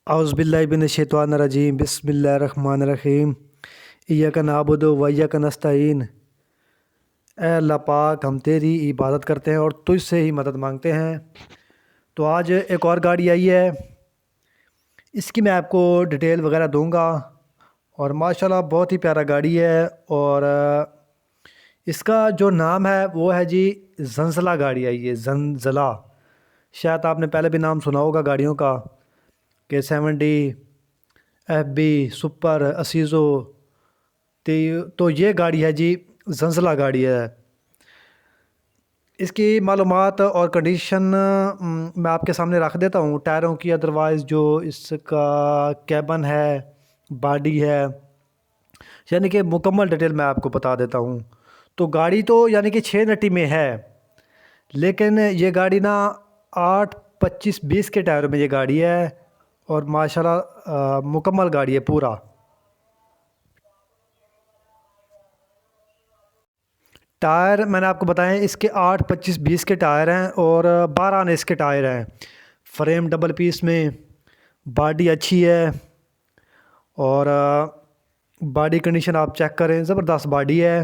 اعوذ باللہ من الشیطان الرجیم بسم اللہ الرحمن الرحیم ایاک نعبد و ایاک نستعین۔ اے اللہ پاک، ہم تیری عبادت کرتے ہیں اور تجھ سے ہی مدد مانگتے ہیں۔ تو آج ایک اور گاڑی آئی ہے، اس کی میں آپ کو ڈیٹیل وغیرہ دوں گا، اور ماشاءاللہ بہت ہی پیارا گاڑی ہے۔ اور اس کا جو نام ہے وہ ہے جی زنزلہ گاڑی آئی ہے، زنزلہ۔ شاید آپ نے پہلے بھی نام سنا ہوگا گاڑیوں کا کہ 70 ایف بی سپر اسیزو، تو یہ گاڑی ہے جی زنزلہ گاڑی ہے۔ اس کی معلومات اور کنڈیشن میں آپ کے سامنے رکھ دیتا ہوں، ٹائروں کی، ادروائز جو اس کا کیبن ہے، باڈی ہے، یعنی کہ مکمل ڈیٹیل میں آپ کو بتا دیتا ہوں۔ تو گاڑی تو یعنی کہ 6 نٹی میں ہے، لیکن یہ گاڑی نا 8 25 20 کے ٹائروں میں یہ گاڑی ہے، اور ماشاءاللہ مکمل گاڑی ہے پورا۔ ٹائر میں نے آپ کو بتائیں، اس کے 8 25 20 کے ٹائر ہیں، اور 12 آنے اس کے ٹائر ہیں۔ فریم ڈبل پیس میں، باڈی اچھی ہے، اور باڈی کنڈیشن آپ چیک کریں، زبردست باڈی ہے۔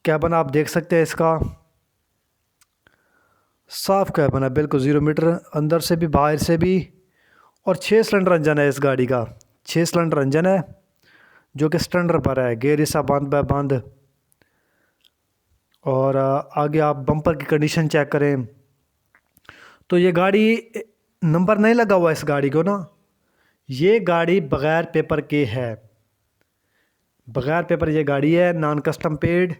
کیبن آپ دیکھ سکتے ہیں، اس کا صاف کیبن ہے، بالکل 0 میٹر، اندر سے بھی باہر سے بھی۔ اور 6 سلنڈر انجن ہے اس گاڑی کا، 6 سلنڈر انجن ہے جو کہ سٹینڈر پر ہے، گیئر حصہ بند بہ بند۔ اور آگے آپ بمپر کی کنڈیشن چیک کریں تو یہ گاڑی نمبر نہیں لگا ہوا اس گاڑی کو نا، یہ گاڑی بغیر پیپر کے ہے، بغیر پیپر یہ گاڑی ہے، نان کسٹم پیڈ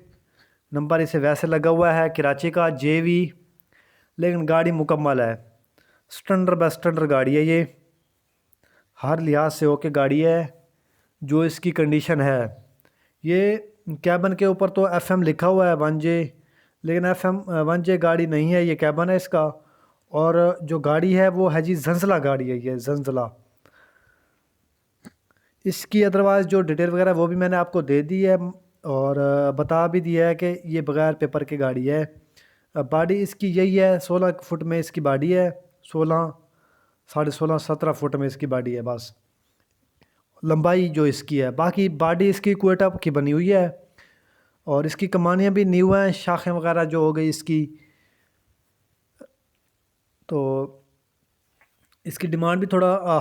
نمبر اسے ویسے لگا ہوا ہے کراچی کا JV، لیکن گاڑی مکمل ہے، سٹینڈر بہ سٹینڈر گاڑی ہے یہ، ہر لحاظ سے اوکے گاڑی ہے جو اس کی کنڈیشن ہے۔ یہ کیبن کے اوپر تو FM لکھا ہوا ہے 1J، لیکن FM 1J گاڑی نہیں ہے، یہ کیبن ہے اس کا۔ اور جو گاڑی ہے وہ ہے جی زنزلہ گاڑی ہے، یہ زنزلہ۔ اس کی ادروائز جو ڈیٹیل وغیرہ وہ بھی میں نے آپ کو دے دی ہے، اور بتا بھی دیا ہے کہ یہ بغیر پیپر کی گاڑی ہے۔ باڈی اس کی یہی ہے، 16 فٹ میں اس کی باڈی ہے، 16 16.5 17 فٹ میں اس کی باڈی ہے بس، لمبائی جو اس کی ہے۔ باقی باڈی اس کی کوئٹہ کی بنی ہوئی ہے، اور اس کی کمانیاں بھی نیو ہیں، شاخیں وغیرہ جو ہو گئی اس کی۔ تو اس کی ڈیمانڈ بھی تھوڑا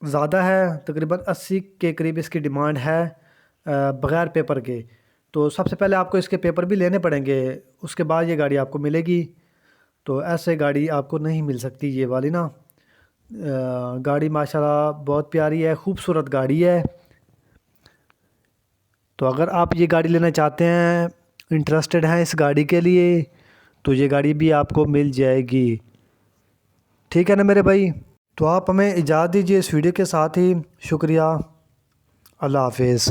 زیادہ ہے، تقریباً 80 کے قریب اس کی ڈیمانڈ ہے بغیر پیپر کے۔ تو سب سے پہلے آپ کو اس کے پیپر بھی لینے پڑیں گے، اس کے بعد یہ گاڑی آپ کو ملے گی۔ تو ایسے گاڑی آپ کو نہیں مل سکتی یہ والی نا۔ گاڑی ماشاءاللہ بہت پیاری ہے، خوبصورت گاڑی ہے۔ تو اگر آپ یہ گاڑی لینا چاہتے ہیں، انٹرسٹڈ ہیں اس گاڑی کے لیے، تو یہ گاڑی بھی آپ کو مل جائے گی، ٹھیک ہے نا میرے بھائی؟ تو آپ ہمیں اجازت دیجیے اس ویڈیو کے ساتھ ہی، شکریہ، اللہ حافظ۔